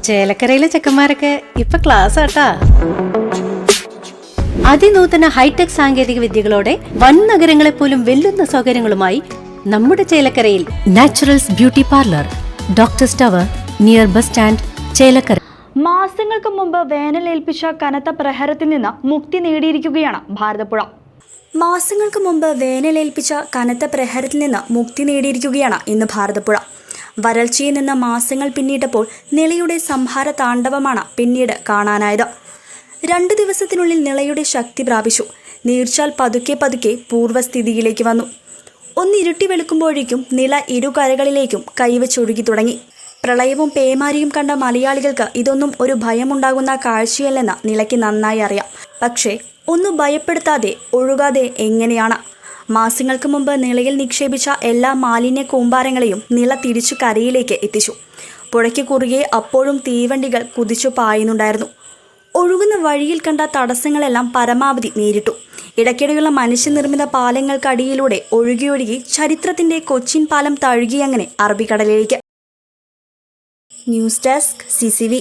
ചേലക്കരയിലെ ചെക്കന്മാരൊക്കെ ഇപ്പൊ ക്ലാസ് ആട്ടാ. അതിനൂതന ഹൈടെക് സാങ്കേതിക വിദ്യകളോടെ വൻ നഗരങ്ങളെ പോലും വെല്ലുന്ന സൗകര്യങ്ങളുമായി നമ്മുടെ ചേലക്കരയിൽ naturals beauty parlour, doctors tower, near bus stand, Chelakkara. മാസങ്ങൾക്ക് മുമ്പ് വേനലേൽപ്പിച്ച കനത്ത പ്രഹരത്തിൽ നിന്ന് മുക്തി നേടിയിരിക്കുകയാണ് ഭാരതപ്പുഴ. മാസങ്ങൾക്ക് മുമ്പ് വേനലേൽപ്പിച്ച കനത്ത പ്രഹരത്തിൽ നിന്ന് മുക്തി നേടിയിരിക്കുകയാണ് ഇന്ന് ഭാരതപ്പുഴ. വരൾച്ചയിൽ നിന്ന് മാസങ്ങൾ പിന്നിട്ടപ്പോൾ നിളയുടെ സംഹാര താണ്ഡവമാണ് പിന്നീട് കാണാനായത്. 2 ദിവസത്തിനുള്ളിൽ നിളയുടെ ശക്തി പ്രാപിച്ചു. നീർച്ചാൽ പതുക്കെ പതുക്കെ പൂർവ്വസ്ഥിതിയിലേക്ക് വന്നു. ഒന്നിരുട്ടി വെളുക്കുമ്പോഴേക്കും നിള ഇരുകരകളിലേക്കും കൈവച്ചൊഴുകി തുടങ്ങി. പ്രളയവും പേമാരിയും കണ്ട മലയാളികൾക്ക് ഇതൊന്നും ഒരു ഭയമുണ്ടാകുന്ന കാഴ്ചയല്ലെന്ന് നിളയ്ക്ക് നന്നായി അറിയാം. പക്ഷേ ഒന്നും ഭയപ്പെടുത്താതെ ഒഴുകാതെ എങ്ങനെയാണ്? മാസങ്ങൾക്ക് മുമ്പ് നിളയിൽ നിക്ഷേപിച്ച എല്ലാ മാലിന്യ കൂമ്പാരങ്ങളെയും നിള തിരിച്ചു കരയിലേക്ക് എത്തിച്ചു. പുഴയ്ക്ക് കുറുകെ അപ്പോഴും തീവണ്ടികൾ കുതിച്ചു പായുന്നുണ്ടായിരുന്നു. ഒഴുകുന്ന വഴിയിൽ കണ്ട തടസ്സങ്ങളെല്ലാം പരമാവധി നേരിട്ടു. ഇടയ്ക്കിടെയുള്ള മനുഷ്യനിർമ്മിത പാലങ്ങൾക്കടിയിലൂടെ ഒഴുകിയൊഴുകി ചരിത്രത്തിന്റെ കൊച്ചിൻ പാലം തഴുകിയങ്ങനെ അറബിക്കടലിലേക്ക്. News desk CCV.